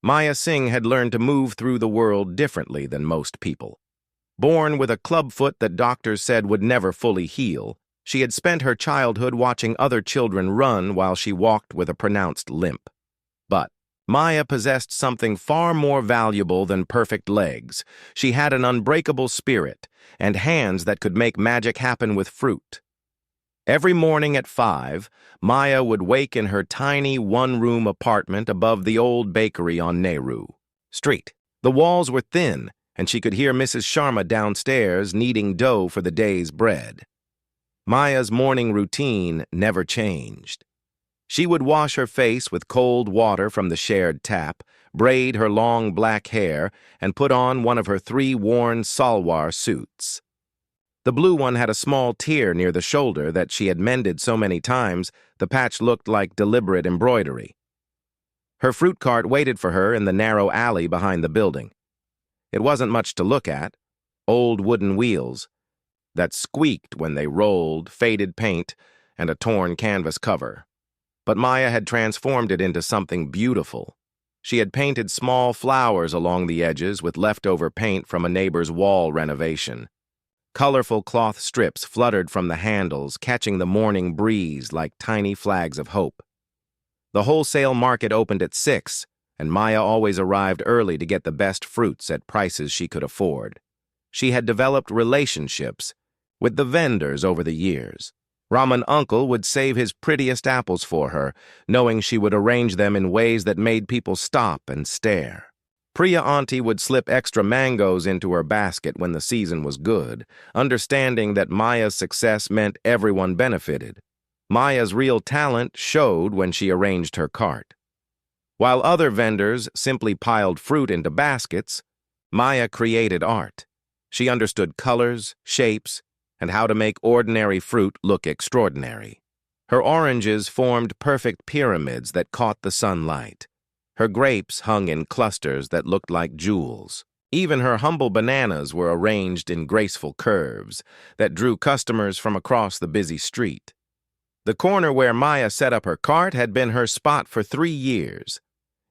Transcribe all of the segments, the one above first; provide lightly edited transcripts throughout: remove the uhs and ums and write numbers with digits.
Maya Singh had learned to move through the world differently than most people. Born with a clubfoot that doctors said would never fully heal, she had spent her childhood watching other children run while she walked with a pronounced limp. But Maya possessed something far more valuable than perfect legs. She had an unbreakable spirit and hands that could make magic happen with fruit. Every morning at 5, Maya would wake in her tiny one-room apartment above the old bakery on Nehru Street. The walls were thin, and she could hear Mrs. Sharma downstairs kneading dough for the day's bread. Maya's morning routine never changed. She would wash her face with cold water from the shared tap, braid her long black hair, and put on one of her 3 worn salwar suits. The blue one had a small tear near the shoulder that she had mended so many times the patch looked like deliberate embroidery. Her fruit cart waited for her in the narrow alley behind the building. It wasn't much to look at: old wooden wheels that squeaked when they rolled, faded paint, and a torn canvas cover. But Maya had transformed it into something beautiful. She had painted small flowers along the edges with leftover paint from a neighbor's wall renovation. Colorful cloth strips fluttered from the handles, catching the morning breeze like tiny flags of hope. The wholesale market opened at 6, and Maya always arrived early to get the best fruits at prices she could afford. She had developed relationships with the vendors over the years. Raman uncle would save his prettiest apples for her, knowing she would arrange them in ways that made people stop and stare. Priya auntie would slip extra mangoes into her basket when the season was good, understanding that Maya's success meant everyone benefited. Maya's real talent showed when she arranged her cart. While other vendors simply piled fruit into baskets, Maya created art. She understood colors, shapes, and how to make ordinary fruit look extraordinary. Her oranges formed perfect pyramids that caught the sunlight. Her grapes hung in clusters that looked like jewels. Even her humble bananas were arranged in graceful curves that drew customers from across the busy street. The corner where Maya set up her cart had been her spot for 3 years.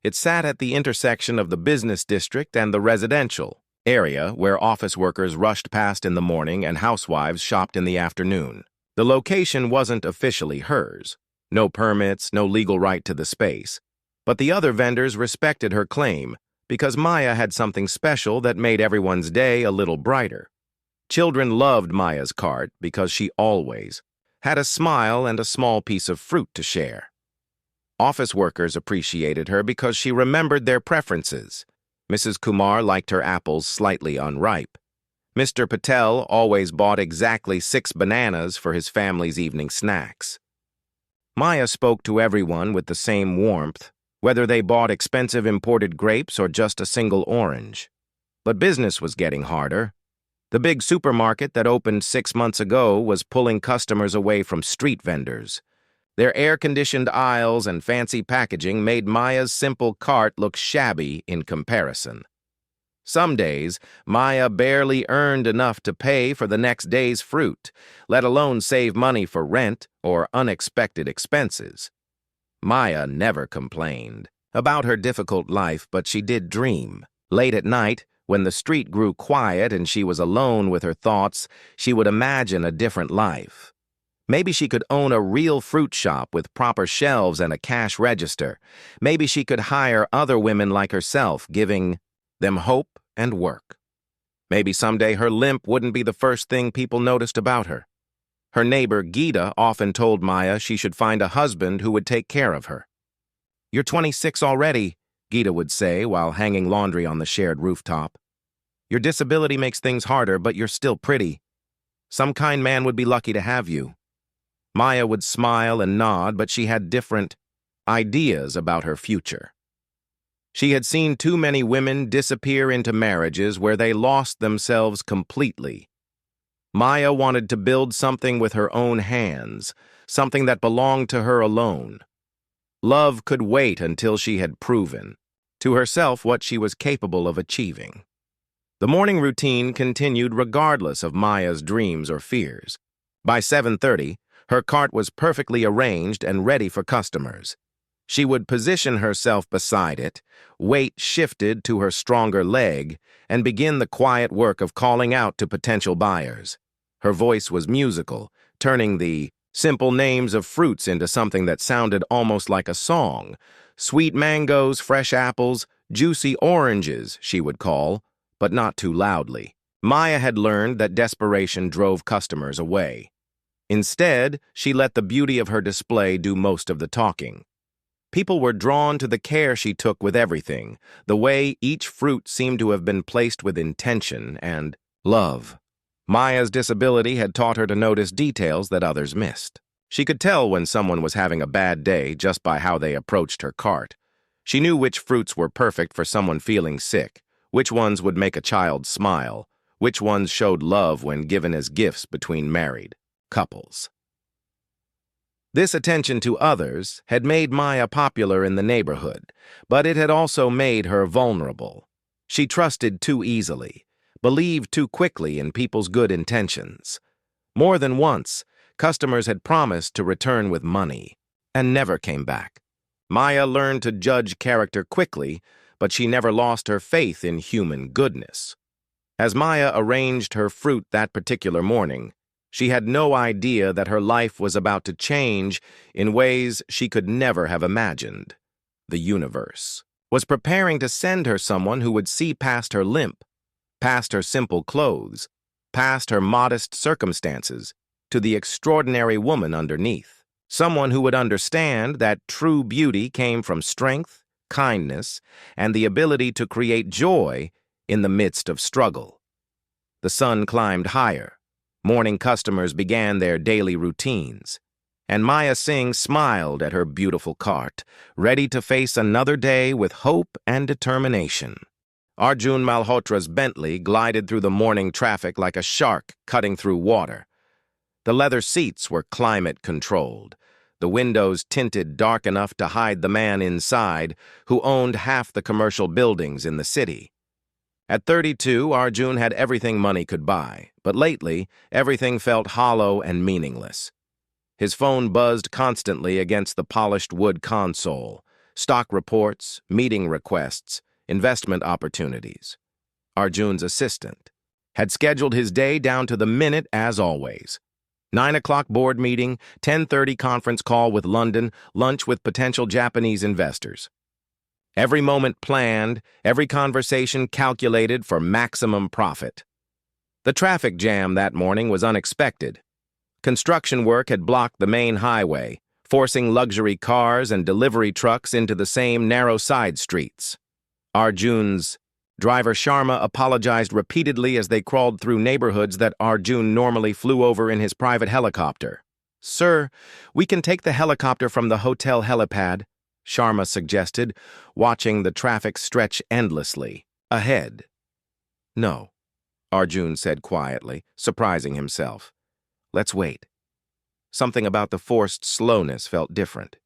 It sat at the intersection of the business district and the residential area where office workers rushed past in the morning and housewives shopped in the afternoon. The location wasn't officially hers. No permits, no legal right to the space. But the other vendors respected her claim because Maya had something special that made everyone's day a little brighter. Children loved Maya's cart because she always had a smile and a small piece of fruit to share. Office workers appreciated her because she remembered their preferences. Mrs. Kumar liked her apples slightly unripe. Mr. Patel always bought exactly 6 bananas for his family's evening snacks. Maya spoke to everyone with the same warmth, whether they bought expensive imported grapes or just a single orange. But business was getting harder. The big supermarket that opened 6 months ago was pulling customers away from street vendors. Their air-conditioned aisles and fancy packaging made Maya's simple cart look shabby in comparison. Some days, Maya barely earned enough to pay for the next day's fruit, let alone save money for rent or unexpected expenses. Maya never complained about her difficult life, but she did dream. Late at night, when the street grew quiet and she was alone with her thoughts, she would imagine a different life. Maybe she could own a real fruit shop with proper shelves and a cash register. Maybe she could hire other women like herself, giving them hope and work. Maybe someday her limp wouldn't be the first thing people noticed about her. Her neighbor, Geeta, often told Maya she should find a husband who would take care of her. "You're 26 already," Geeta would say while hanging laundry on the shared rooftop. "Your disability makes things harder, but you're still pretty. Some kind man would be lucky to have you." Maya would smile and nod, but she had different ideas about her future. She had seen too many women disappear into marriages where they lost themselves completely. Maya wanted to build something with her own hands, something that belonged to her alone. Love could wait until she had proven to herself what she was capable of achieving. The morning routine continued regardless of Maya's dreams or fears. By 7:30, her cart was perfectly arranged and ready for customers. She would position herself beside it, weight shifted to her stronger leg, and begin the quiet work of calling out to potential buyers. Her voice was musical, turning the simple names of fruits into something that sounded almost like a song. Sweet mangoes, fresh apples, juicy oranges, she would call, but not too loudly. Maya had learned that desperation drove customers away. Instead, she let the beauty of her display do most of the talking. People were drawn to the care she took with everything, the way each fruit seemed to have been placed with intention and love. Maya's disability had taught her to notice details that others missed. She could tell when someone was having a bad day just by how they approached her cart. She knew which fruits were perfect for someone feeling sick, which ones would make a child smile, which ones showed love when given as gifts between married couples. This attention to others had made Maya popular in the neighborhood, but it had also made her vulnerable. She trusted too easily, believed too quickly in people's good intentions. More than once, customers had promised to return with money, and never came back. Maya learned to judge character quickly, but she never lost her faith in human goodness. As Maya arranged her fruit that particular morning, she had no idea that her life was about to change in ways she could never have imagined. The universe was preparing to send her someone who would see past her limp, past her simple clothes, past her modest circumstances, to the extraordinary woman underneath. Someone who would understand that true beauty came from strength, kindness, and the ability to create joy in the midst of struggle. The sun climbed higher. Morning customers began their daily routines, and Maya Singh smiled at her beautiful cart, ready to face another day with hope and determination. Arjun Malhotra's Bentley glided through the morning traffic like a shark cutting through water. The leather seats were climate-controlled, the windows tinted dark enough to hide the man inside who owned half the commercial buildings in the city. At 32, Arjun had everything money could buy, but lately, everything felt hollow and meaningless. His phone buzzed constantly against the polished wood console, stock reports, meeting requests, investment opportunities. Arjun's assistant had scheduled his day down to the minute as always. 9 o'clock board meeting, 10:30 conference call with London, lunch with potential Japanese investors. Every moment planned, every conversation calculated for maximum profit. The traffic jam that morning was unexpected. Construction work had blocked the main highway, forcing luxury cars and delivery trucks into the same narrow side streets. Arjun's driver Sharma apologized repeatedly as they crawled through neighborhoods that Arjun normally flew over in his private helicopter. "Sir, we can take the helicopter from the hotel helipad," Sharma suggested, watching the traffic stretch endlessly ahead. "No," Arjun said quietly, surprising himself. "Let's wait." Something about the forced slowness felt different.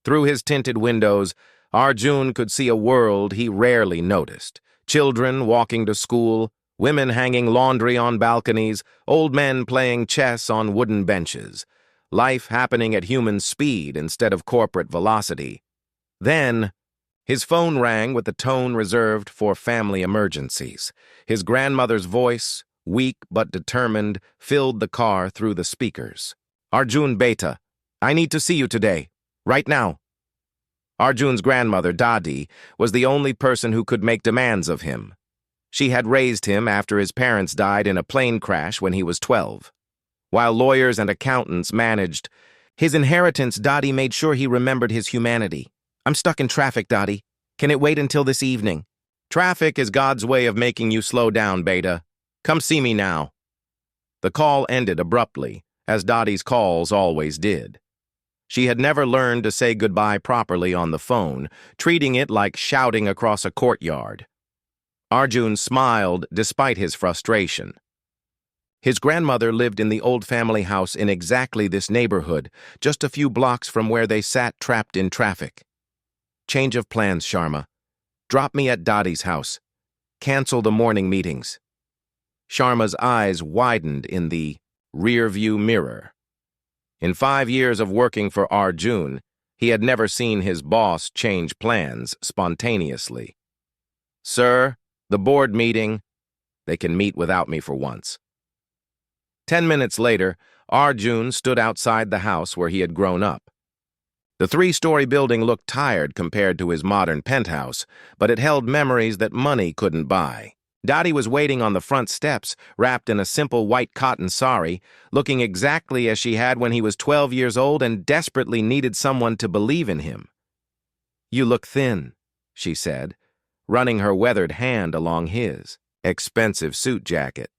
Through his tinted windows, Arjun could see a world he rarely noticed. Children walking to school, women hanging laundry on balconies, old men playing chess on wooden benches. Life happening at human speed instead of corporate velocity. Then, his phone rang with the tone reserved for family emergencies. His grandmother's voice, weak but determined, filled the car through the speakers. "Arjun Beta, I need to see you today, right now." Arjun's grandmother, Dadi, was the only person who could make demands of him. She had raised him after his parents died in a plane crash when he was 12. While lawyers and accountants managed his inheritance, Dadi made sure he remembered his humanity. "I'm stuck in traffic, Dadi. Can it wait until this evening?" "Traffic is God's way of making you slow down, Beta. Come see me now." The call ended abruptly, as Dadi's calls always did. She had never learned to say goodbye properly on the phone, treating it like shouting across a courtyard. Arjun smiled despite his frustration. His grandmother lived in the old family house in exactly this neighborhood, just a few blocks from where they sat trapped in traffic. "Change of plans, Sharma. Drop me at Dadi's house. Cancel the morning meetings." Sharma's eyes widened in the rear-view mirror. In 5 years of working for Arjun, He had never seen his boss change plans spontaneously. "Sir, the board meeting." "They can meet without me for once." 10 minutes later, Arjun stood outside the house where he had grown up. The three-story building looked tired compared to his modern penthouse, but it held memories that money couldn't buy. Dottie was waiting on the front steps, wrapped in a simple white cotton sari, looking exactly as she had when he was 12 years old and desperately needed someone to believe in him. "You look thin," she said, running her weathered hand along his expensive suit jacket.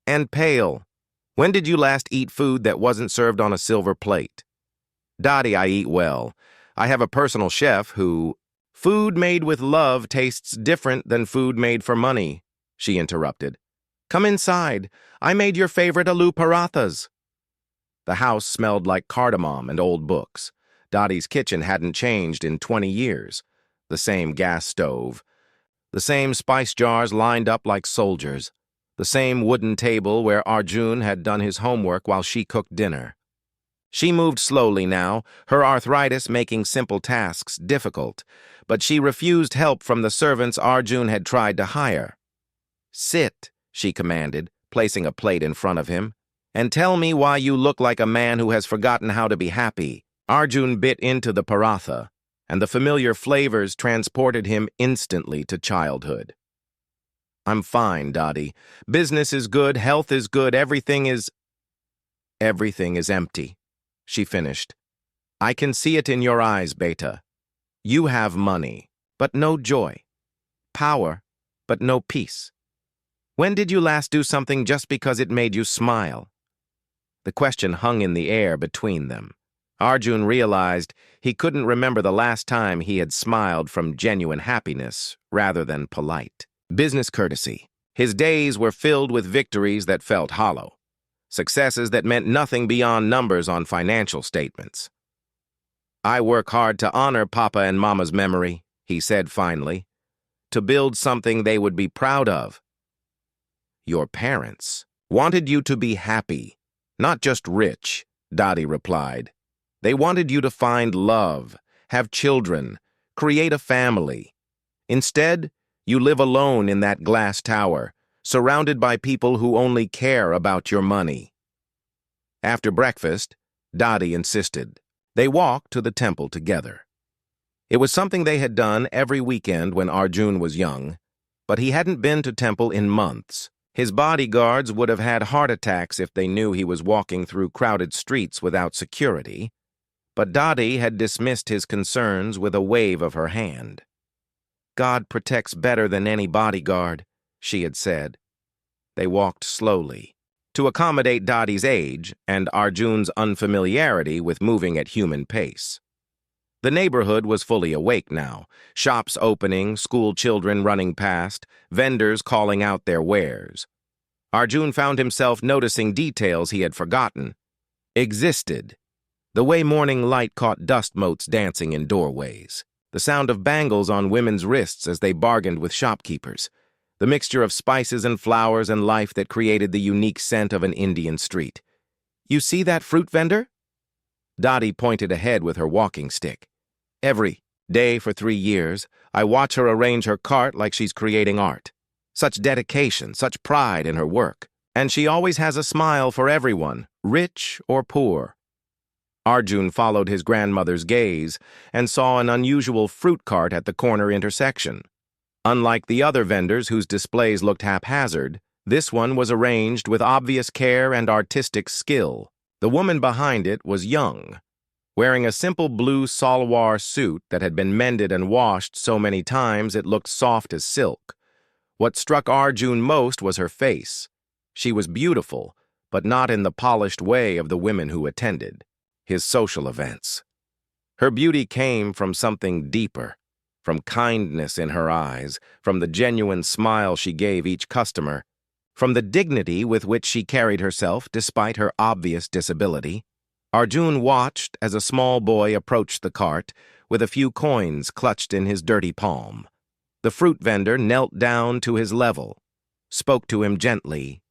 "And pale. When did you last eat food that wasn't served on a silver plate?" "Dottie, I eat well. I have a personal chef who—" "Food made with love tastes different than food made for money," she interrupted. "Come inside. I made your favorite aloo parathas." The house smelled like cardamom and old books. Dottie's kitchen hadn't changed in 20 years. The same gas stove. The same spice jars lined up like soldiers. The same wooden table where Arjun had done his homework while she cooked dinner. She moved slowly now, her arthritis making simple tasks difficult, but she refused help from the servants Arjun had tried to hire. "Sit," she commanded, placing a plate in front of him, "and tell me why you look like a man who has forgotten how to be happy." Arjun bit into the paratha, and the familiar flavors transported him instantly to childhood. "I'm fine, Dottie. Business is good, health is good, everything is empty," she finished. "I can see it in your eyes, Beta. You have money, but no joy. Power, but no peace. When did you last do something just because it made you smile?" The question hung in the air between them. Arjun realized he couldn't remember the last time he had smiled from genuine happiness rather than polite business courtesy. His days were filled with victories that felt hollow. Successes that meant nothing beyond numbers on financial statements. "I work hard to honor Papa and Mama's memory," he said finally, "to build something they would be proud of." "Your parents wanted you to be happy, not just rich," Dottie replied. "They wanted you to find love, have children, create a family. Instead, you live alone in that glass tower, surrounded by people who only care about your money." After breakfast, Dottie insisted. They walked to the temple together. It was something they had done every weekend when Arjun was young, but he hadn't been to temple in months. His bodyguards would have had heart attacks if they knew he was walking through crowded streets without security, but Dottie had dismissed his concerns with a wave of her hand. "God protects better than any bodyguard," she had said. They walked slowly, to accommodate Dottie's age and Arjun's unfamiliarity with moving at human pace. The neighborhood was fully awake now, shops opening, school children running past, vendors calling out their wares. Arjun found himself noticing details he had forgotten existed. The way morning light caught dust motes dancing in doorways. The sound of bangles on women's wrists as they bargained with shopkeepers. The mixture of spices and flowers and life that created the unique scent of an Indian street. "You see that fruit vendor?" Dottie pointed ahead with her walking stick. "Every day for 3 years, I watch her arrange her cart like she's creating art. Such dedication, such pride in her work. And she always has a smile for everyone, rich or poor." Arjun followed his grandmother's gaze and saw an unusual fruit cart at the corner intersection. Unlike the other vendors whose displays looked haphazard, this one was arranged with obvious care and artistic skill. The woman behind it was young, wearing a simple blue salwar suit that had been mended and washed so many times it looked soft as silk. What struck Arjun most was her face. She was beautiful, but not in the polished way of the women who attended his social events. Her beauty came from something deeper, from kindness in her eyes, from the genuine smile she gave each customer, from the dignity with which she carried herself despite her obvious disability. Arjun watched as a small boy approached the cart with a few coins clutched in his dirty palm. The fruit vendor knelt down to his level, spoke to him gently,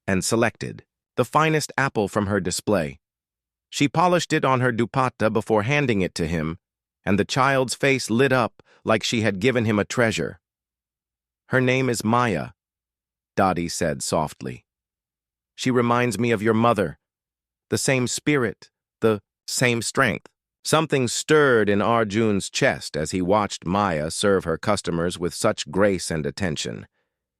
and selected the finest apple from her display. She polished it on her dupatta before handing it to him, and the child's face lit up like she had given him a treasure. "Her name is Maya," Dottie said softly. "She reminds me of your mother. The same spirit, the same strength." Something stirred in Arjun's chest as he watched Maya serve her customers with such grace and attention.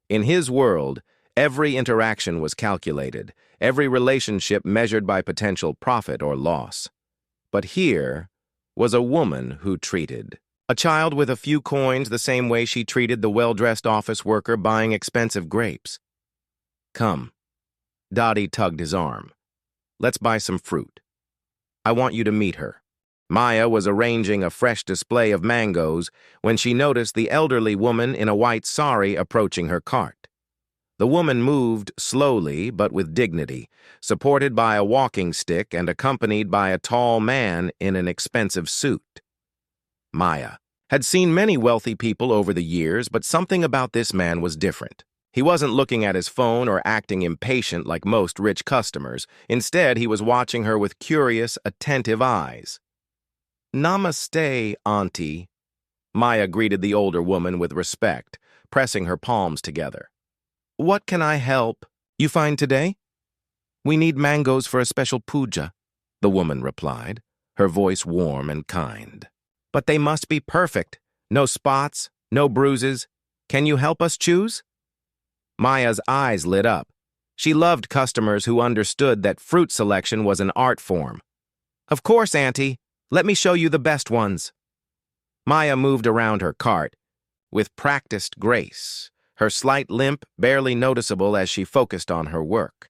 In his world, every interaction was calculated, every relationship measured by potential profit or loss. But here was a woman who treated a child with a few coins the same way she treated the well-dressed office worker buying expensive grapes. "Come." Dottie tugged his arm. "Let's buy some fruit. I want you to meet her." Maya was arranging a fresh display of mangoes when she noticed the elderly woman in a white sari approaching her cart. The woman moved slowly but with dignity, supported by a walking stick and accompanied by a tall man in an expensive suit. Maya had seen many wealthy people over the years, but something about this man was different. He wasn't looking at his phone or acting impatient like most rich customers. Instead, he was watching her with curious, attentive eyes. "Namaste, Auntie." Maya greeted the older woman with respect, pressing her palms together. "What can I help you find today?" "We need mangoes for a special puja," the woman replied, her voice warm and kind. "But they must be perfect. No spots, no bruises. Can you help us choose?" Maya's eyes lit up. She loved customers who understood that fruit selection was an art form. "Of course, Auntie. Let me show you the best ones." Maya moved around her cart with practiced grace, her slight limp barely noticeable as she focused on her work.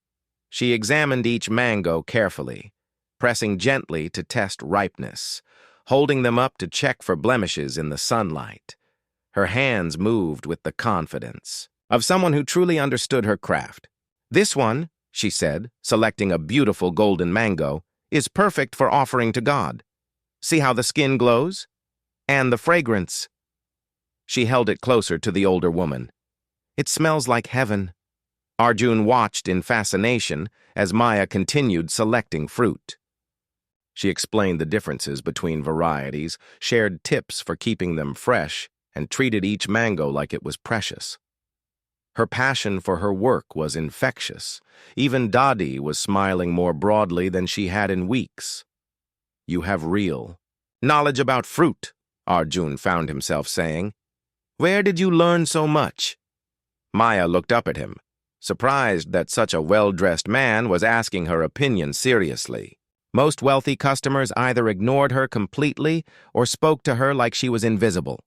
She examined each mango carefully, pressing gently to test ripeness, holding them up to check for blemishes in the sunlight. Her hands moved with the confidence of someone who truly understood her craft. "This one," she said, selecting a beautiful golden mango, "is perfect for offering to God. See how the skin glows? And the fragrance." She held it closer to the older woman. "It smells like heaven." Arjun watched in fascination as Maya continued selecting fruit. She explained the differences between varieties, shared tips for keeping them fresh, and treated each mango like it was precious. Her passion for her work was infectious. Even Dottie was smiling more broadly than she had in weeks. "You have real knowledge about fruit," Arjun found himself saying. "Where did you learn so much?" Maya looked up at him, surprised that such a well-dressed man was asking her opinion seriously. Most wealthy customers either ignored her completely or spoke to her like she was invisible.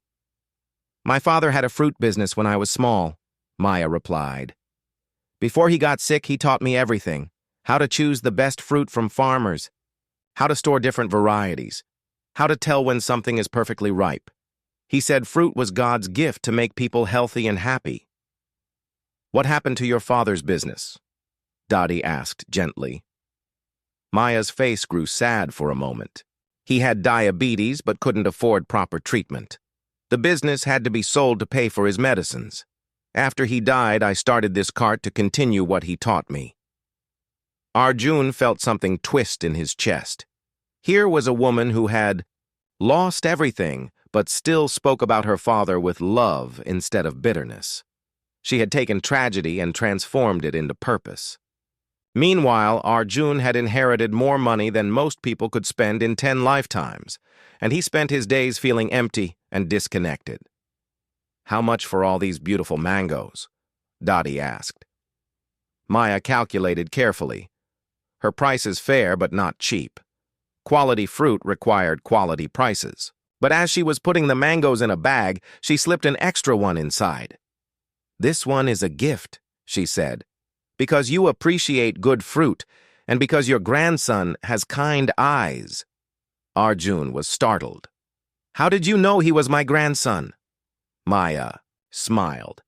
"My father had a fruit business when I was small," Maya replied. "Before he got sick, he taught me everything: how to choose the best fruit from farmers, how to store different varieties, how to tell when something is perfectly ripe. He said fruit was God's gift to make people healthy and happy." "What happened to your father's business?" Dottie asked gently. Maya's face grew sad for a moment. He had diabetes but couldn't afford proper treatment. The business had to be sold to pay for his medicines. After he died, I started this cart to continue what he taught me. Arjun felt something twist in his chest. Here was a woman who had lost everything, but still spoke about her father with love instead of bitterness. She had taken tragedy and transformed it into purpose. Meanwhile, Arjun had inherited more money than most people could spend in 10 lifetimes, and he spent his days feeling empty and disconnected. "How much for all these beautiful mangoes?" Dottie asked. Maya calculated carefully. Her price is fair but not cheap. Quality fruit required quality prices. But as she was putting the mangoes in a bag, she slipped an extra one inside. "This one is a gift," she said, "because you appreciate good fruit and because your grandson has kind eyes." Arjun was startled. "How did you know he was my grandson?" Maya smiled.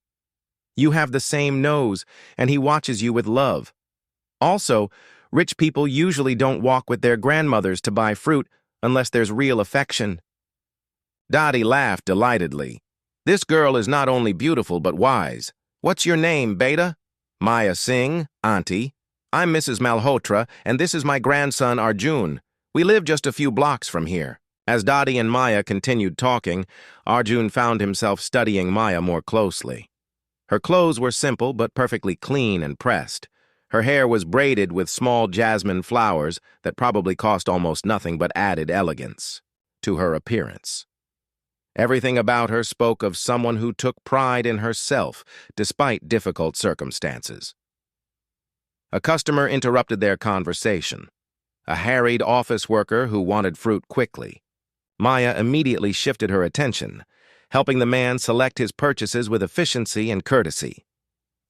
"You have the same nose, and he watches you with love. Also, rich people usually don't walk with their grandmothers to buy fruit unless there's real affection." Dottie laughed delightedly. "This girl is not only beautiful but wise. What's your name, Beta?" "Maya Singh, Auntie," I'm Mrs. Malhotra, and this is my grandson Arjun. We live just a few blocks from here." As Dottie and Maya continued talking, Arjun found himself studying Maya more closely. Her clothes were simple but perfectly clean and pressed. Her hair was braided with small jasmine flowers that probably cost almost nothing but added elegance to her appearance. Everything about her spoke of someone who took pride in herself despite difficult circumstances. A customer interrupted their conversation, a harried office worker who wanted fruit quickly. Maya immediately shifted her attention, helping the man select his purchases with efficiency and courtesy.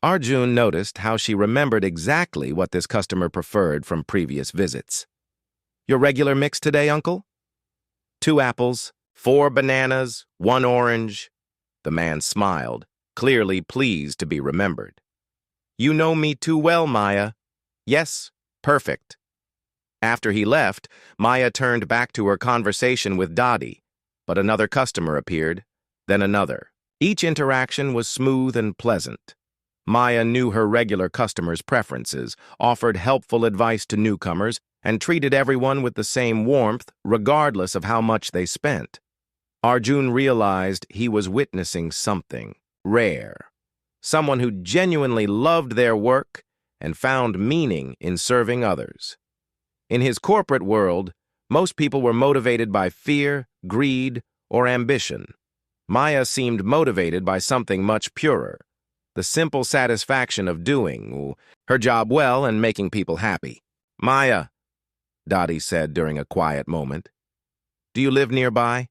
Arjun noticed how she remembered exactly what this customer preferred from previous visits. "Your regular mix today, Uncle?" "2 apples, 4 bananas, 1 orange." The man smiled, clearly pleased to be remembered. "You know me too well, Maya." "Yes, perfect." After he left, Maya turned back to her conversation with Dottie, but another customer appeared, then another. Each interaction was smooth and pleasant. Maya knew her regular customers' preferences, offered helpful advice to newcomers, and treated everyone with the same warmth, regardless of how much they spent. Arjun realized he was witnessing something rare, someone who genuinely loved their work and found meaning in serving others. In his corporate world, most people were motivated by fear, greed, or ambition. Maya seemed motivated by something much purer, the simple satisfaction of doing her job well and making people happy. "Maya," Dottie said during a quiet moment, "do you live nearby?"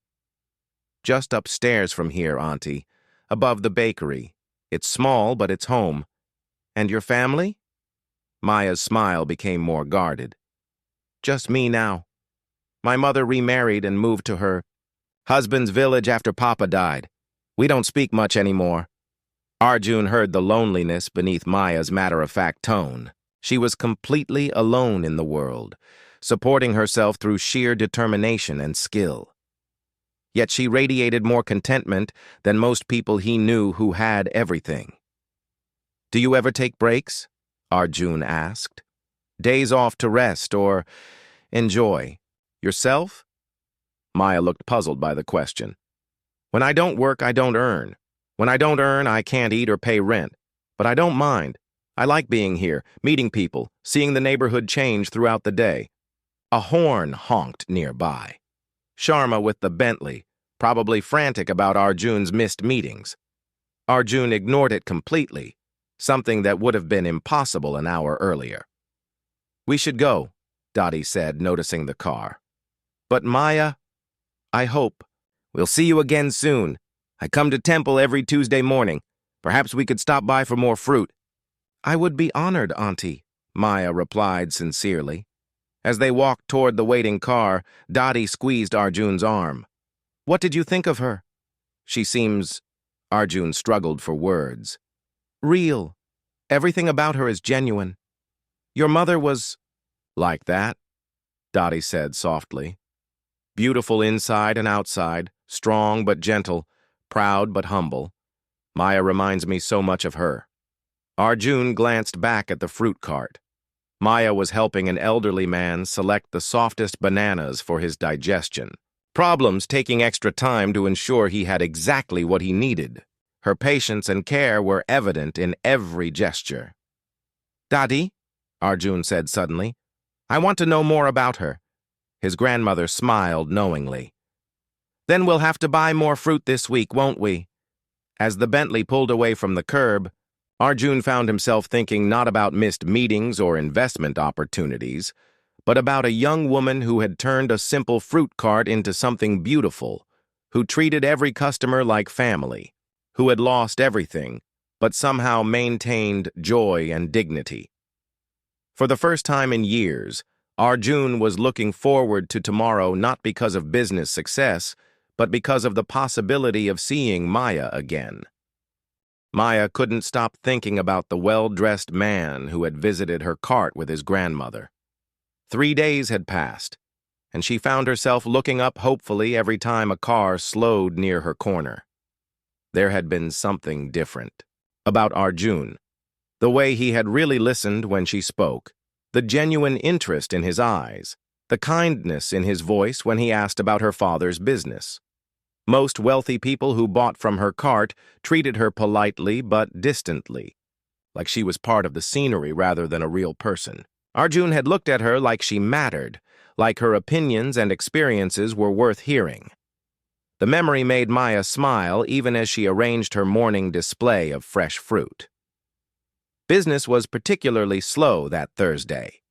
"Just upstairs from here, Auntie, above the bakery. It's small, but it's home." "And your family?" Maya's smile became more guarded. "Just me now. My mother remarried and moved to her husband's village after Papa died. We don't speak much anymore." Arjun heard the loneliness beneath Maya's matter-of-fact tone. She was completely alone in the world, supporting herself through sheer determination and skill. Yet she radiated more contentment than most people he knew who had everything. "Do you ever take breaks?" Arjun asked. "Days off to rest or enjoy yourself?" Maya looked puzzled by the question. "When I don't work, I don't earn. When I don't earn, I can't eat or pay rent. But I don't mind. I like being here, meeting people, seeing the neighborhood change throughout the day." A horn honked nearby. Sharma with the Bentley, probably frantic about Arjun's missed meetings. Arjun ignored it completely, something that would have been impossible an hour earlier. "We should go," Dottie said, noticing the car. "But Maya, I hope. We'll see you again soon. I come to temple every Tuesday morning. Perhaps we could stop by for more fruit." "I would be honored, Auntie," Maya replied sincerely. As they walked toward the waiting car, Dottie squeezed Arjun's arm. "What did you think of her?" "She seems—" Arjun struggled for words. "Real. Everything about her is genuine. Your mother was—" "Like that?" Dottie said softly. "Beautiful inside and outside, strong but gentle, proud but humble. Maya reminds me so much of her." Arjun glanced back at the fruit cart. Maya was helping an elderly man select the softest bananas for his digestion. Problems taking extra time to ensure he had exactly what he needed. Her patience and care were evident in every gesture. "Dottie," Arjun said suddenly, "I want to know more about her." His grandmother smiled knowingly. "Then we'll have to buy more fruit this week, won't we?" As the Bentley pulled away from the curb, Arjun found himself thinking not about missed meetings or investment opportunities, but about a young woman who had turned a simple fruit cart into something beautiful, who treated every customer like family, who had lost everything, but somehow maintained joy and dignity. For the first time in years, Arjun was looking forward to tomorrow not because of business success, but because of the possibility of seeing Maya again. Maya couldn't stop thinking about the well-dressed man who had visited her cart with his grandmother. 3 days had passed, and she found herself looking up hopefully every time a car slowed near her corner. There had been something different about Arjun, the way he had really listened when she spoke, The genuine interest in his eyes, the kindness in his voice when he asked about her father's business. Most wealthy people who bought from her cart treated her politely but distantly, like she was part of the scenery rather than a real person. Arjun had looked at her like she mattered, like her opinions and experiences were worth hearing. The memory made Maya smile even as she arranged her morning display of fresh fruit. Business was particularly slow that Thursday.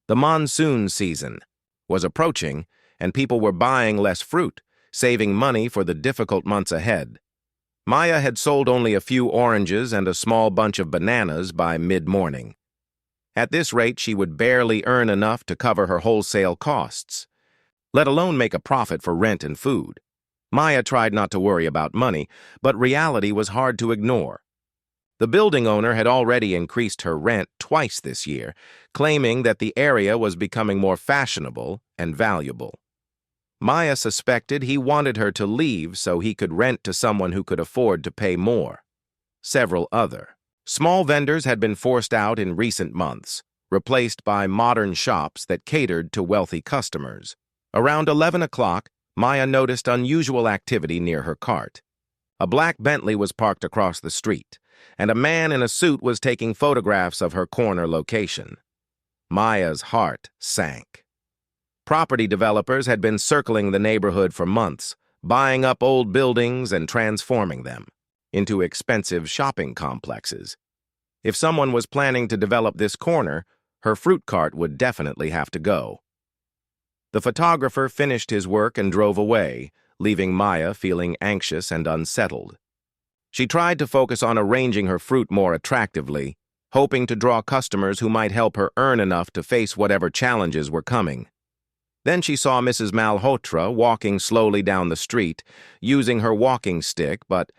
The monsoon season was approaching, and people were buying less fruit, saving money for the difficult months ahead. Maya had sold only a few oranges and a small bunch of bananas by mid-morning. At this rate, she would barely earn enough to cover her wholesale costs, let alone make a profit for rent and food. Maya tried not to worry about money, but reality was hard to ignore. The building owner had already increased her rent twice this year, claiming that the area was becoming more fashionable and valuable. Maya suspected he wanted her to leave so he could rent to someone who could afford to pay more. Several other small vendors had been forced out in recent months, replaced by modern shops that catered to wealthy customers. Around 11 o'clock, Maya noticed unusual activity near her cart. A black Bentley was parked across the street, and a man in a suit was taking photographs of her corner location. Maya's heart sank. Property developers had been circling the neighborhood for months, buying up old buildings and transforming them into expensive shopping complexes. If someone was planning to develop this corner, her fruit cart would definitely have to go. The photographer finished his work and drove away, leaving Maya feeling anxious and unsettled. She tried to focus on arranging her fruit more attractively, hoping to draw customers who might help her earn enough to face whatever challenges were coming. Then she saw Mrs. Malhotra walking slowly down the street, using her walking stick but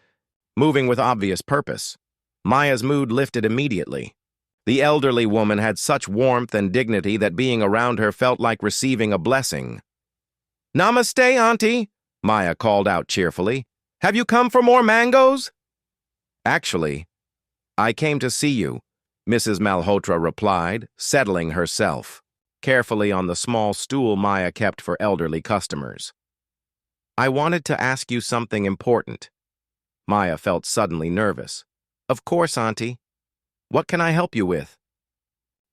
moving with obvious purpose. Maya's mood lifted immediately. The elderly woman had such warmth and dignity that being around her felt like receiving a blessing. "Namaste, Auntie," Maya called out cheerfully. "Have you come for more mangoes?" "Actually, I came to see you," Mrs. Malhotra replied, settling herself carefully on the small stool Maya kept for elderly customers. "I wanted to ask you something important." Maya felt suddenly nervous. "Of course, Auntie. What can I help you with?"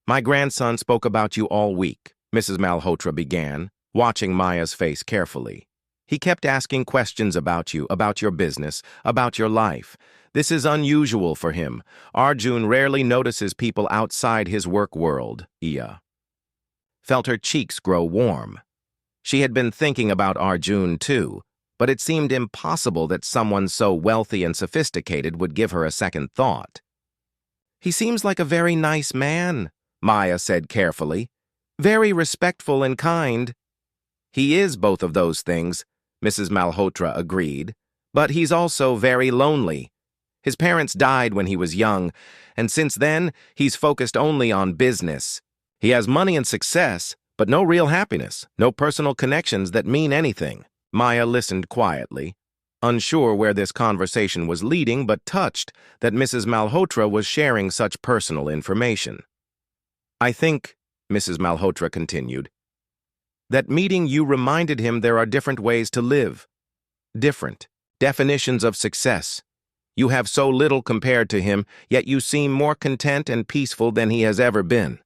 "My grandson spoke about you all week," Mrs. Malhotra began, watching Maya's face carefully. "He kept asking questions about you, about your business, about your life. This is unusual for him. Arjun rarely notices people outside his work world." Iya felt her cheeks grow warm. She had been thinking about Arjun too, but it seemed impossible that someone so wealthy and sophisticated would give her a second thought. "He seems like a very nice man," Maya said carefully. "Very respectful and kind." "He is both of those things," Mrs. Malhotra agreed, "but he's also very lonely. His parents died when he was young, and since then, he's focused only on business. He has money and success, but no real happiness, no personal connections that mean anything." Maya listened quietly, unsure where this conversation was leading, but touched that Mrs. Malhotra was sharing such personal information. "I think," Mrs. Malhotra continued, "that meeting you reminded him there are different ways to live, different definitions of success. You have so little compared to him, yet you seem more content and peaceful than he has ever been."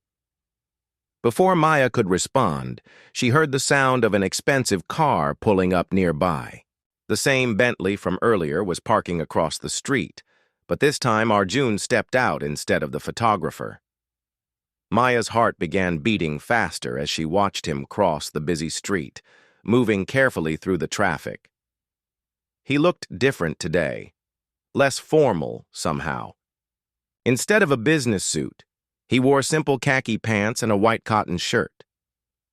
Before Maya could respond, she heard the sound of an expensive car pulling up nearby. The same Bentley from earlier was parking across the street, but this time Arjun stepped out instead of the photographer. Maya's heart began beating faster as she watched him cross the busy street, moving carefully through the traffic. He looked different today, less formal somehow. Instead of a business suit, he wore simple khaki pants and a white cotton shirt.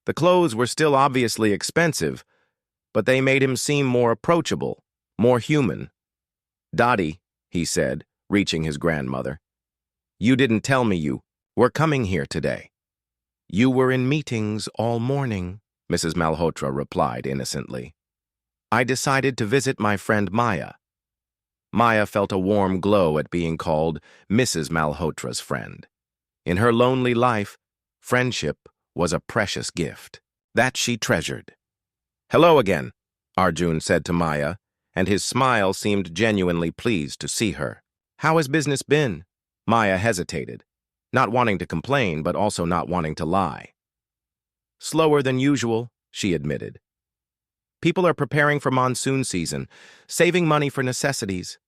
The clothes were still obviously expensive, but they made him seem more approachable, more human. "Dottie," he said, reaching his grandmother, "you didn't tell me you were coming here today." "You were in meetings all morning," Mrs. Malhotra replied innocently. "I decided to visit my friend Maya." Maya felt a warm glow at being called Mrs. Malhotra's friend. In her lonely life, Friendship was a precious gift. That she treasured. "Hello again," Arjun said to Maya, and his smile seemed genuinely pleased to see her. "How has business been?" Maya hesitated, not wanting to complain but also not wanting to lie. "Slower than usual," she admitted. "People are preparing for monsoon season, saving money for necessities."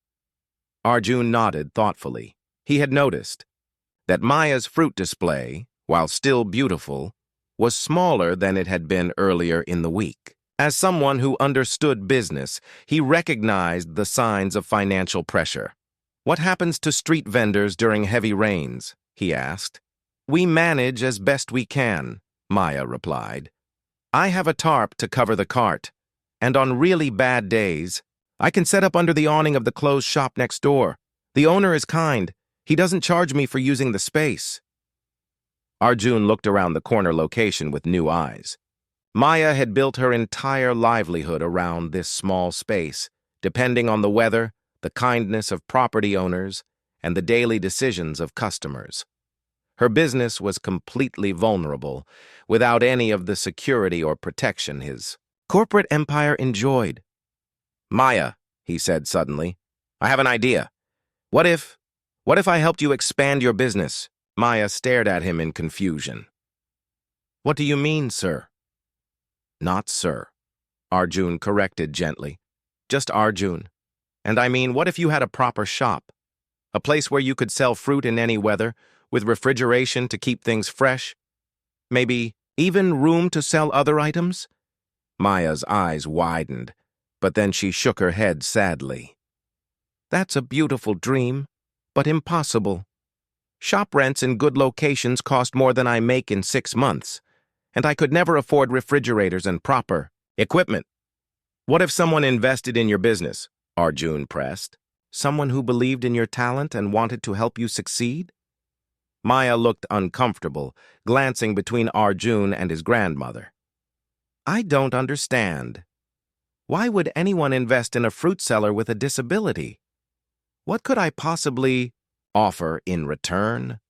Arjun nodded thoughtfully. He had noticed that Maya's fruit display, while still beautiful, was smaller than it had been earlier in the week. As someone who understood business, he recognized the signs of financial pressure. "What happens to street vendors during heavy rains?" he asked. "We manage as best we can," Maya replied. "I have a tarp to cover the cart, and on really bad days, I can set up under the awning of the closed shop next door. The owner is kind. He doesn't charge me for using the space." Arjun looked around the corner location with new eyes. Maya had built her entire livelihood around this small space, depending on the weather, the kindness of property owners, and the daily decisions of customers. Her business was completely vulnerable, without any of the security or protection his corporate empire enjoyed. "Maya," he said suddenly, "I have an idea. What if I helped you expand your business?" Maya stared at him in confusion. "What do you mean, sir?" "Not sir," Arjun corrected gently. "Just Arjun. And I mean, what if you had a proper shop? A place where you could sell fruit in any weather, with refrigeration to keep things fresh? Maybe even room to sell other items?" Maya's eyes widened, but then she shook her head sadly. "That's a beautiful dream, but impossible. Shop rents in good locations cost more than I make in 6 months, and I could never afford refrigerators and proper equipment." "What if someone invested in your business?" Arjun pressed. "Someone who believed in your talent and wanted to help you succeed?" Maya looked uncomfortable, glancing between Arjun and his grandmother. "I don't understand. Why would anyone invest in a fruit seller with a disability? What could I possibly offer in return?"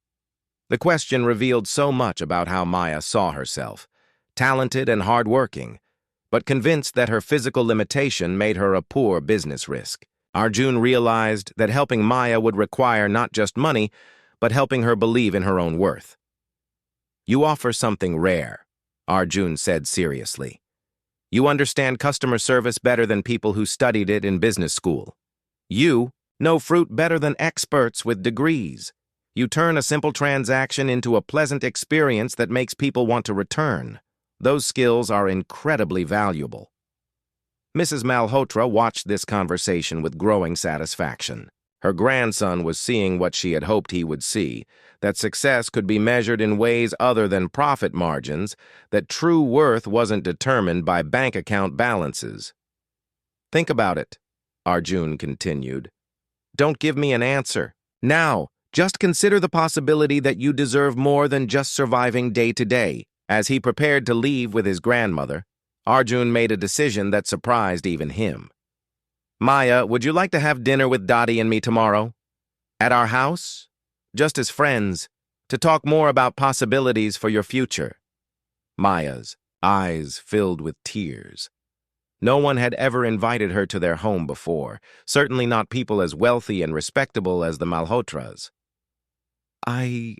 The question revealed so much about how Maya saw herself, talented and hardworking, but convinced that her physical limitation made her a poor business risk. Arjun realized that helping Maya would require not just money, but helping her believe in her own worth. "You offer something rare," Arjun said seriously. "You understand customer service better than people who studied it in business school. You know fruit better than experts with degrees. You turn a simple transaction into a pleasant experience that makes people want to return. Those skills are incredibly valuable." Mrs. Malhotra watched this conversation with growing satisfaction. Her grandson was seeing what she had hoped he would see, that success could be measured in ways other than profit margins, that true worth wasn't determined by bank account balances. "Think about it," Arjun continued. "Don't give me an answer. Now, just consider the possibility that you deserve more than just surviving day to day." As he prepared to leave with his grandmother, Arjun made a decision that surprised even him. "Maya, would you like to have dinner with Dottie and me tomorrow? At our house? Just as friends, to talk more about possibilities for your future." Maya's eyes filled with tears. No one had ever invited her to their home before, certainly not people as wealthy and respectable as the Malhotras. I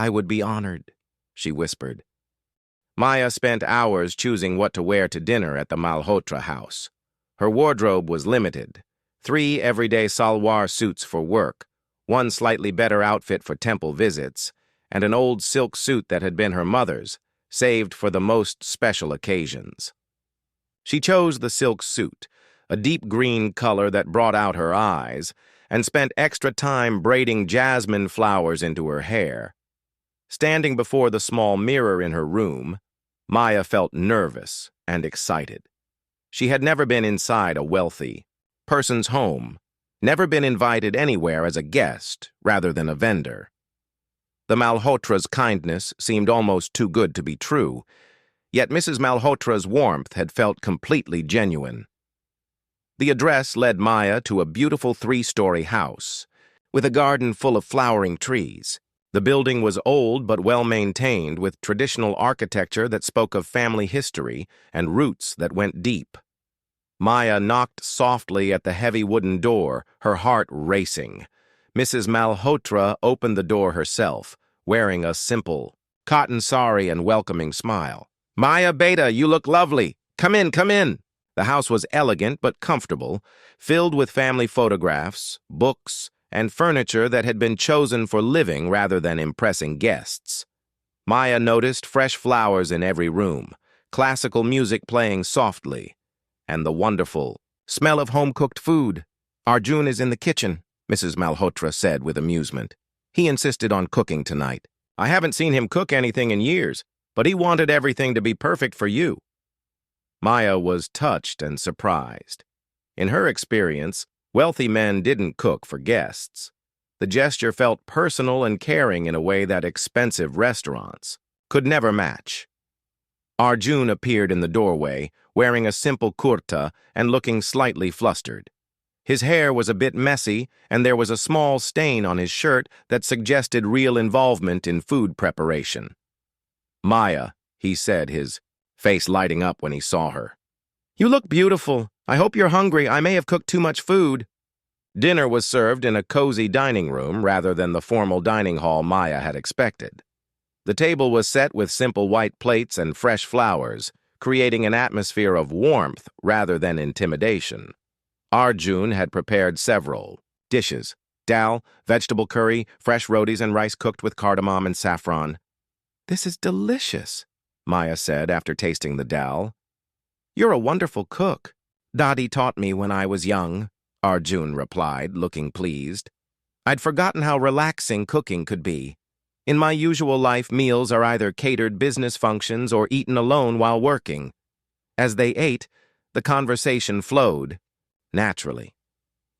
would be honored," she whispered. Maya spent hours choosing what to wear to dinner at the Malhotra house. Her wardrobe was limited: 3 everyday salwar suits for work, 1 slightly better outfit for temple visits, and an old silk suit that had been her mother's, saved for the most special occasions. She chose the silk suit, a deep green color that brought out her eyes, and spent extra time braiding jasmine flowers into her hair. Standing before the small mirror in her room, Maya felt nervous and excited. She had never been inside a wealthy person's home, never been invited anywhere as a guest rather than a vendor. The Malhotra's kindness seemed almost too good to be true, yet Mrs. Malhotra's warmth had felt completely genuine. The address led Maya to a beautiful 3-story house, with a garden full of flowering trees. The building was old but well-maintained, with traditional architecture that spoke of family history and roots that went deep. Maya knocked softly at the heavy wooden door, her heart racing. Mrs. Malhotra opened the door herself, wearing a simple cotton sari and welcoming smile. "Maya Beta, you look lovely. Come in, come in." The house was elegant but comfortable, filled with family photographs, books, and furniture that had been chosen for living rather than impressing guests. Maya noticed fresh flowers in every room, classical music playing softly, and the wonderful smell of home-cooked food. "Arjun is in the kitchen," Mrs. Malhotra said with amusement. "He insisted on cooking tonight. I haven't seen him cook anything in years, but he wanted everything to be perfect for you." Maya was touched and surprised. In her experience, wealthy men didn't cook for guests. The gesture felt personal and caring in a way that expensive restaurants could never match. Arjun appeared in the doorway, wearing a simple kurta and looking slightly flustered. His hair was a bit messy, and there was a small stain on his shirt that suggested real involvement in food preparation. "Maya," he said, his face lighting up when he saw her. "You look beautiful. I hope you're hungry. I may have cooked too much food." Dinner was served in a cozy dining room rather than the formal dining hall Maya had expected. The table was set with simple white plates and fresh flowers, creating an atmosphere of warmth rather than intimidation. Arjun had prepared several dishes: dal, vegetable curry, fresh rotis, and rice cooked with cardamom and saffron. "This is delicious," Maya said after tasting the dal. "You're a wonderful cook. Dadi taught me when I was young," Arjun replied, looking pleased. "I'd forgotten how relaxing cooking could be. In my usual life, meals are either catered business functions or eaten alone while working." As they ate, the conversation flowed naturally.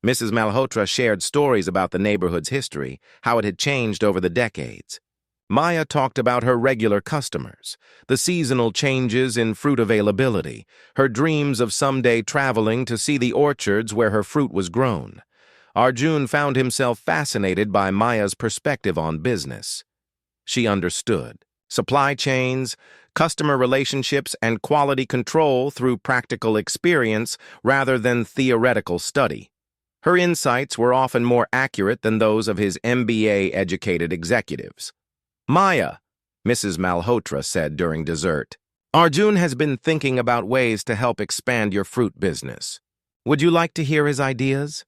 Mrs. Malhotra shared stories about the neighborhood's history, how it had changed over the decades. Maya talked about her regular customers, the seasonal changes in fruit availability, her dreams of someday traveling to see the orchards where her fruit was grown. Arjun found himself fascinated by Maya's perspective on business. She understood supply chains, customer relationships, and quality control through practical experience rather than theoretical study. Her insights were often more accurate than those of his MBA-educated executives. "Maya," Mrs. Malhotra said during dessert, "Arjun has been thinking about ways to help expand your fruit business. Would you like to hear his ideas?"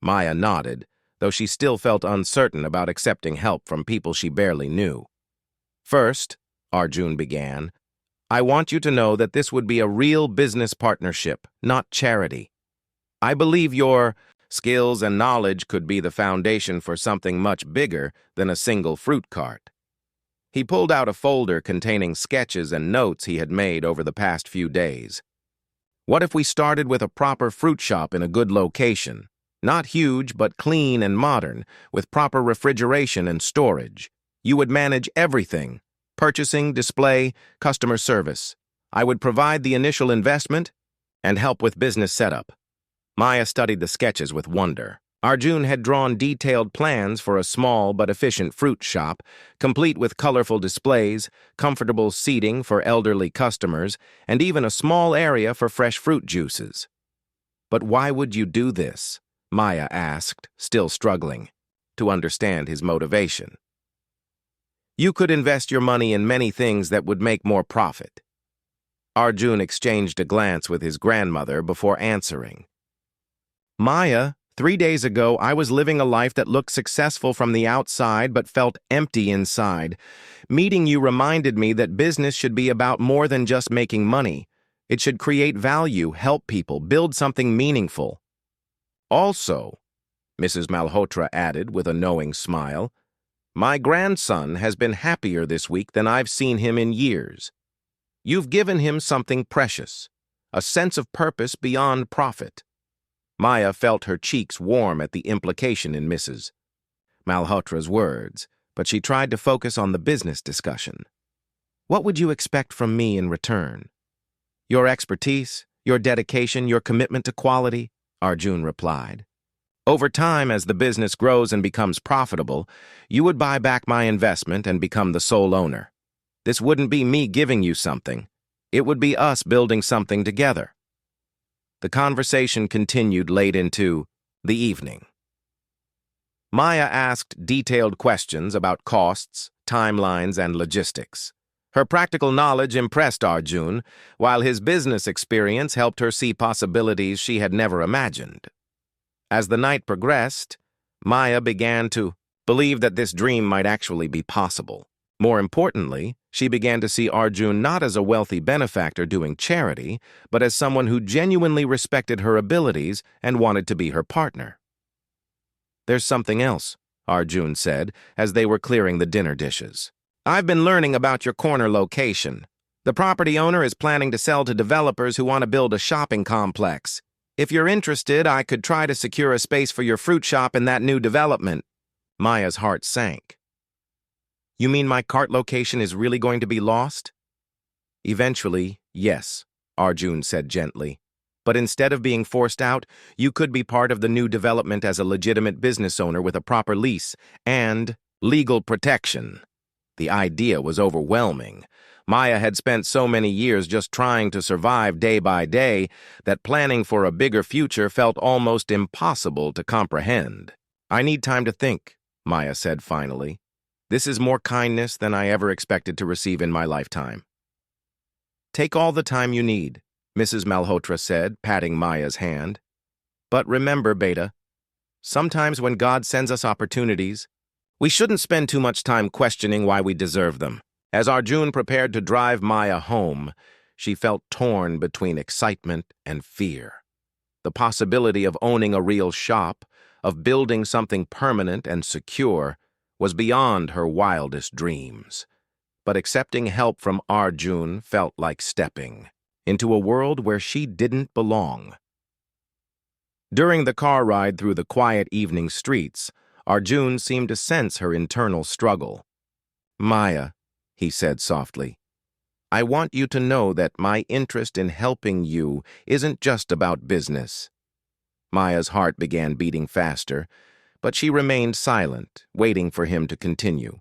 Maya nodded, though she still felt uncertain about accepting help from people she barely knew. "First," Arjun began, "I want you to know that this would be a real business partnership, not charity. I believe your skills and knowledge could be the foundation for something much bigger than a single fruit cart." He pulled out a folder containing sketches and notes he had made over the past few days. "What if we started with a proper fruit shop in a good location? Not huge, but clean and modern, with proper refrigeration and storage. You would manage everything: purchasing, display, customer service. I would provide the initial investment and help with business setup." Maya studied the sketches with wonder. Arjun had drawn detailed plans for a small but efficient fruit shop, complete with colorful displays, comfortable seating for elderly customers, and even a small area for fresh fruit juices. "But why would you do this?" Maya asked, still struggling to understand his motivation. "You could invest your money in many things that would make more profit." Arjun exchanged a glance with his grandmother before answering. "Maya, 3 days ago, I was living a life that looked successful from the outside but felt empty inside. Meeting you reminded me that business should be about more than just making money. It should create value, help people, build something meaningful. Also," Mrs. Malhotra added with a knowing smile, "my grandson has been happier this week than I've seen him in years. You've given him something precious, a sense of purpose beyond profit." Maya felt her cheeks warm at the implication in Mrs. Malhotra's words, but she tried to focus on the business discussion. "What would you expect from me in return?" "Your expertise, your dedication, your commitment to quality," Arjun replied. Over time, as the business grows and becomes profitable, you would buy back my investment and become the sole owner. This wouldn't be me giving you something. It would be us building something together. The conversation continued late into the evening. Maya asked detailed questions about costs, timelines, and logistics. Her practical knowledge impressed Arjun, while his business experience helped her see possibilities she had never imagined. As the night progressed, Maya began to believe that this dream might actually be possible. More importantly, she began to see Arjun not as a wealthy benefactor doing charity, but as someone who genuinely respected her abilities and wanted to be her partner. "There's something else," Arjun said, as they were clearing the dinner dishes. "I've been learning about your corner location. The property owner is planning to sell to developers who want to build a shopping complex. If you're interested, I could try to secure a space for your fruit shop in that new development." Maya's heart sank. "You mean my cart location is really going to be lost?" "Eventually, yes," Arjun said gently. "But instead of being forced out, you could be part of the new development as a legitimate business owner with a proper lease and legal protection." The idea was overwhelming. Maya had spent so many years just trying to survive day by day that planning for a bigger future felt almost impossible to comprehend. "I need time to think," Maya said finally. "This is more kindness than I ever expected to receive in my lifetime." "Take all the time you need," Mrs. Malhotra said, patting Maya's hand. "But remember, Beta, sometimes when God sends us opportunities, we shouldn't spend too much time questioning why we deserve them." As Arjun prepared to drive Maya home, she felt torn between excitement and fear. The possibility of owning a real shop, of building something permanent and secure, was beyond her wildest dreams. But accepting help from Arjun felt like stepping into a world where she didn't belong. During the car ride through the quiet evening streets, Arjun seemed to sense her internal struggle. "Maya," he said softly, "I want you to know that my interest in helping you isn't just about business." Maya's heart began beating faster, but she remained silent, waiting for him to continue.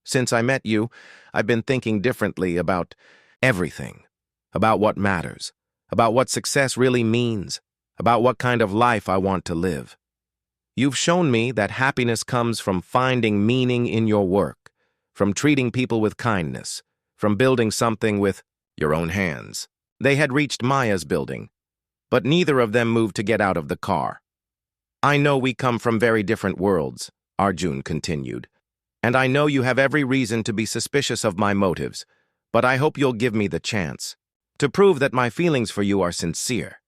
"Since I met you, I've been thinking differently about everything, about what matters, about what success really means, about what kind of life I want to live. You've shown me that happiness comes from finding meaning in your work, from treating people with kindness, from building something with your own hands." They had reached Maya's building, but neither of them moved to get out of the car. "I know we come from very different worlds," Arjun continued, "and I know you have every reason to be suspicious of my motives, but I hope you'll give me the chance to prove that my feelings for you are sincere."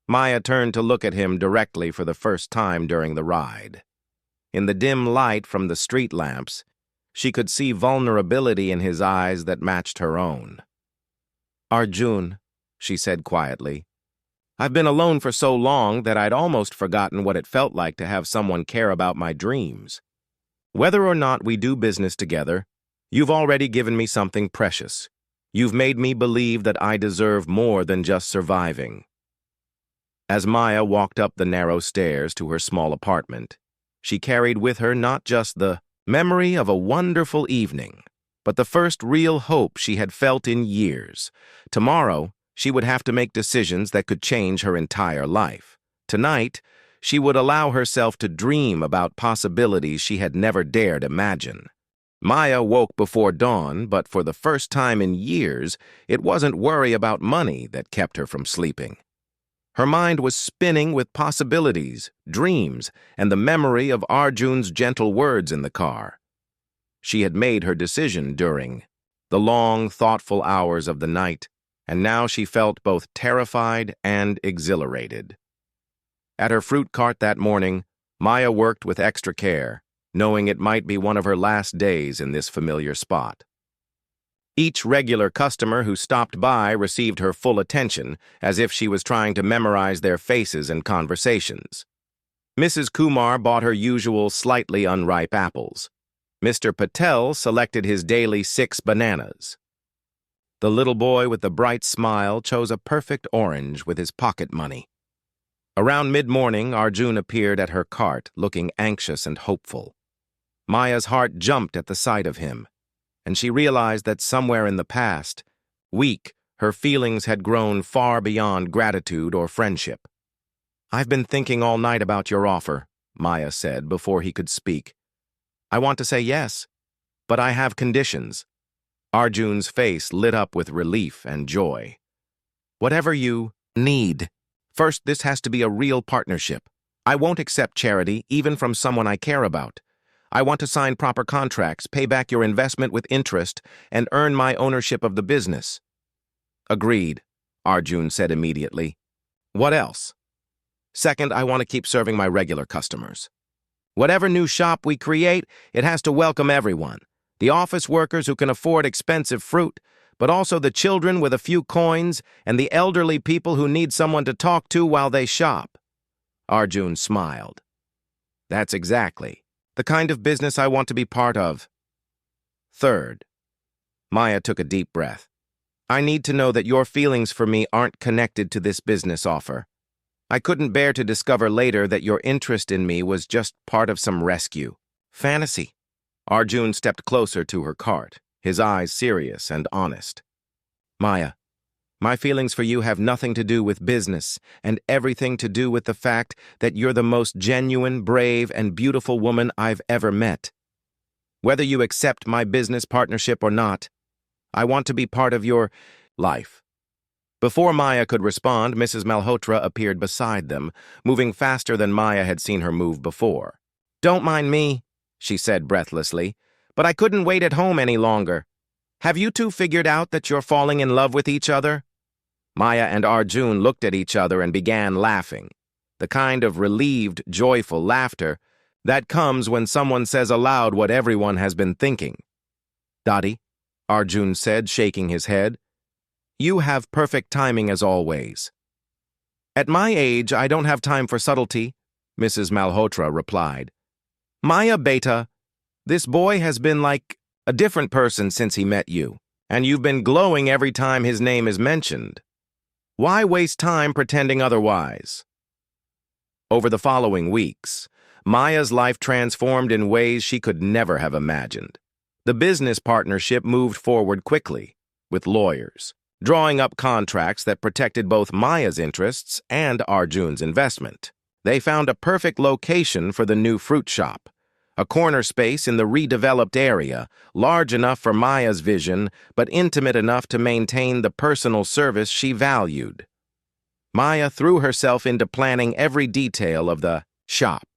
Maya turned to look at him directly for the first time during the ride. In the dim light from the street lamps, she could see vulnerability in his eyes that matched her own. "Arjun," she said quietly, "I've been alone for so long that I'd almost forgotten what it felt like to have someone care about my dreams. Whether or not we do business together, you've already given me something precious. You've made me believe that I deserve more than just surviving." As Maya walked up the narrow stairs to her small apartment, she carried with her not just the memory of a wonderful evening, but the first real hope she had felt in years. Tomorrow, she would have to make decisions that could change her entire life. Tonight, she would allow herself to dream about possibilities she had never dared imagine. Maya woke before dawn, but for the first time in years, it wasn't worry about money that kept her from sleeping. Her mind was spinning with possibilities, dreams, and the memory of Arjun's gentle words in the car. She had made her decision during the long, thoughtful hours of the night, and now she felt both terrified and exhilarated. At her fruit cart that morning, Maya worked with extra care, knowing it might be one of her last days in this familiar spot. Each regular customer who stopped by received her full attention, as if she was trying to memorize their faces and conversations. Mrs. Kumar bought her usual slightly unripe apples. Mr. Patel selected his daily 6 bananas. The little boy with the bright smile chose a perfect orange with his pocket money. Around mid-morning, Arjun appeared at her cart, looking anxious and hopeful. Maya's heart jumped at the sight of him, and she realized that somewhere in the past, weak, her feelings had grown far beyond gratitude or friendship. "I've been thinking all night about your offer," Maya said before he could speak. "I want to say yes, but I have conditions." Arjun's face lit up with relief and joy. "Whatever you need. First, this has to be a real partnership. I won't accept charity, even from someone I care about. I want to sign proper contracts, pay back your investment with interest, and earn my ownership of the business." "Agreed," Arjun said immediately. "What else?" "Second, I want to keep serving my regular customers. Whatever new shop we create, it has to welcome everyone. The office workers who can afford expensive fruit, but also the children with a few coins and the elderly people who need someone to talk to while they shop." Arjun smiled. "That's exactly the kind of business I want to be part of." "Third," Maya took a deep breath, "I need to know that your feelings for me aren't connected to this business offer. I couldn't bear to discover later that your interest in me was just part of some rescue fantasy." Arjun stepped closer to her cart, his eyes serious and honest. "Maya, my feelings for you have nothing to do with business and everything to do with the fact that you're the most genuine, brave, and beautiful woman I've ever met. Whether you accept my business partnership or not, I want to be part of your life." Before Maya could respond, Mrs. Malhotra appeared beside them, moving faster than Maya had seen her move before. "Don't mind me," she said breathlessly, "but I couldn't wait at home any longer. Have you two figured out that you're falling in love with each other?" Maya and Arjun looked at each other and began laughing, the kind of relieved, joyful laughter that comes when someone says aloud what everyone has been thinking. "Dadi," Arjun said, shaking his head, "you have perfect timing as always." "At my age, I don't have time for subtlety," Mrs. Malhotra replied. "Maya beta, this boy has been like a different person since he met you, and you've been glowing every time his name is mentioned. Why waste time pretending otherwise?" Over the following weeks, Maya's life transformed in ways she could never have imagined. The business partnership moved forward quickly, with lawyers, drawing up contracts that protected both Maya's interests and Arjun's investment. They found a perfect location for the new fruit shop, a corner space in the redeveloped area, large enough for Maya's vision, but intimate enough to maintain the personal service she valued. Maya threw herself into planning every detail of the shop.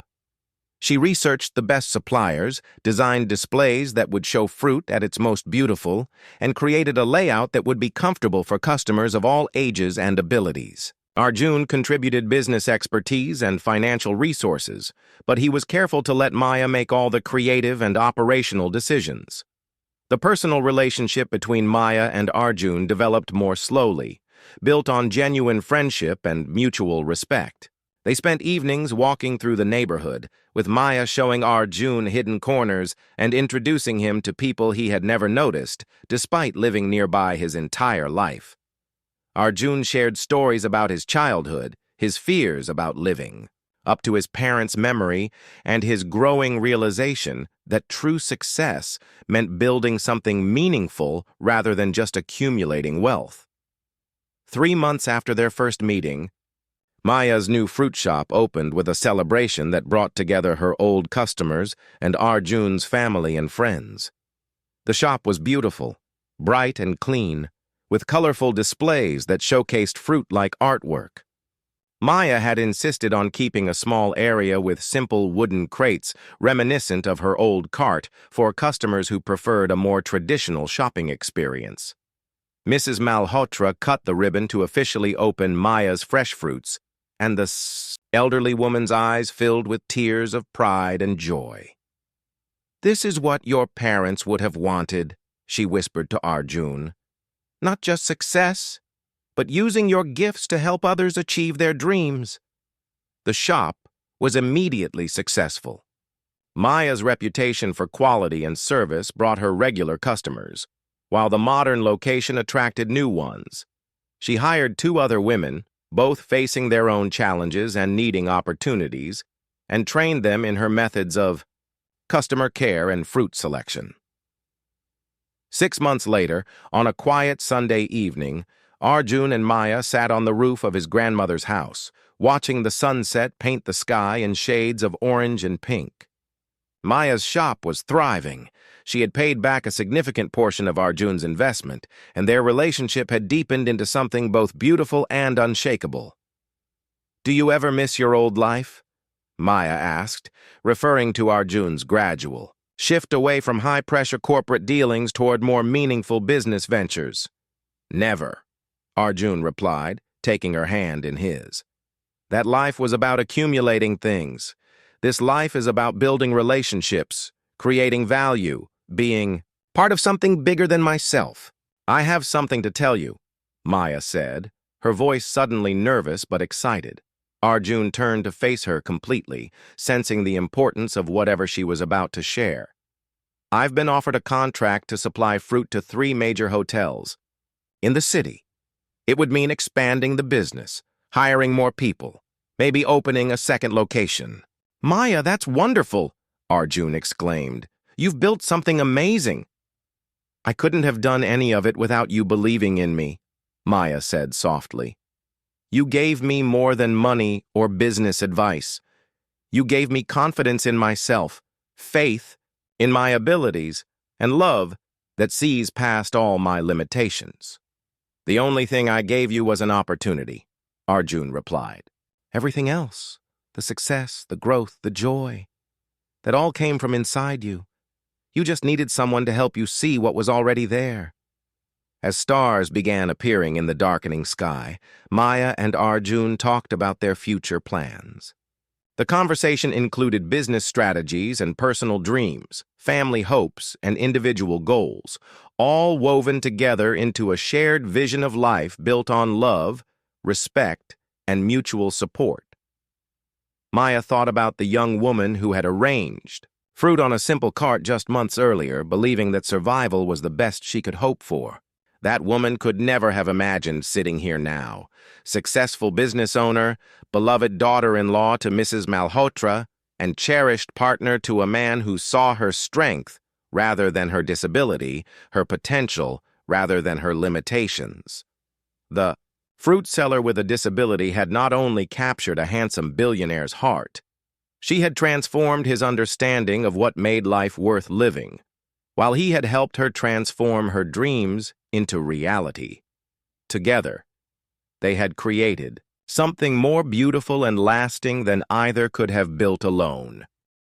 She researched the best suppliers, designed displays that would show fruit at its most beautiful, and created a layout that would be comfortable for customers of all ages and abilities. Arjun contributed business expertise and financial resources, but he was careful to let Maya make all the creative and operational decisions. The personal relationship between Maya and Arjun developed more slowly, built on genuine friendship and mutual respect. They spent evenings walking through the neighborhood, with Maya showing Arjun hidden corners and introducing him to people he had never noticed, despite living nearby his entire life. Arjun shared stories about his childhood, his fears about living, up to his parents' memory, and his growing realization that true success meant building something meaningful rather than just accumulating wealth. 3 months after their first meeting, Maya's new fruit shop opened with a celebration that brought together her old customers and Arjun's family and friends. The shop was beautiful, bright and clean, with colorful displays that showcased fruit like artwork. Maya had insisted on keeping a small area with simple wooden crates reminiscent of her old cart for customers who preferred a more traditional shopping experience. Mrs. Malhotra cut the ribbon to officially open Maya's fresh fruits, and the elderly woman's eyes filled with tears of pride and joy. "This is what your parents would have wanted," she whispered to Arjun. "Not just success, but using your gifts to help others achieve their dreams." The shop was immediately successful. Maya's reputation for quality and service brought her regular customers, while the modern location attracted new ones. She hired 2 other women, both facing their own challenges and needing opportunities, and trained them in her methods of customer care and fruit selection. 6 months later, on a quiet Sunday evening, Arjun and Maya sat on the roof of his grandmother's house, watching the sunset paint the sky in shades of orange and pink. Maya's shop was thriving. She had paid back a significant portion of Arjun's investment, and their relationship had deepened into something both beautiful and unshakable. "Do you ever miss your old life?" Maya asked, referring to Arjun's gradual shift away from high-pressure corporate dealings toward more meaningful business ventures. "Never," Arjun replied, taking her hand in his. "That life was about accumulating things. This life is about building relationships, creating value, being part of something bigger than myself. I have something to tell you," Maya said, her voice suddenly nervous but excited. Arjun turned to face her completely, sensing the importance of whatever she was about to share. "I've been offered a contract to supply fruit to 3 major hotels in the city. It would mean expanding the business, hiring more people, maybe opening a second location." "Maya, that's wonderful," Arjun exclaimed. "You've built something amazing." "I couldn't have done any of it without you believing in me," Maya said softly. "You gave me more than money or business advice. You gave me confidence in myself, faith in my abilities, and love that sees past all my limitations." "The only thing I gave you was an opportunity," Arjun replied. "Everything else, the success, the growth, the joy, that all came from inside you. You just needed someone to help you see what was already there." As stars began appearing in the darkening sky, Maya and Arjun talked about their future plans. The conversation included business strategies and personal dreams, family hopes and individual goals, all woven together into a shared vision of life built on love, respect, and mutual support. Maya thought about the young woman who had arranged fruit on a simple cart just months earlier, believing that survival was the best she could hope for. That woman could never have imagined sitting here now. Successful business owner, beloved daughter-in-law to Mrs. Malhotra, and cherished partner to a man who saw her strength rather than her disability, her potential rather than her limitations. The fruit seller with a disability had not only captured a handsome billionaire's heart, she had transformed his understanding of what made life worth living, while he had helped her transform her dreams into reality. Together, they had created something more beautiful and lasting than either could have built alone.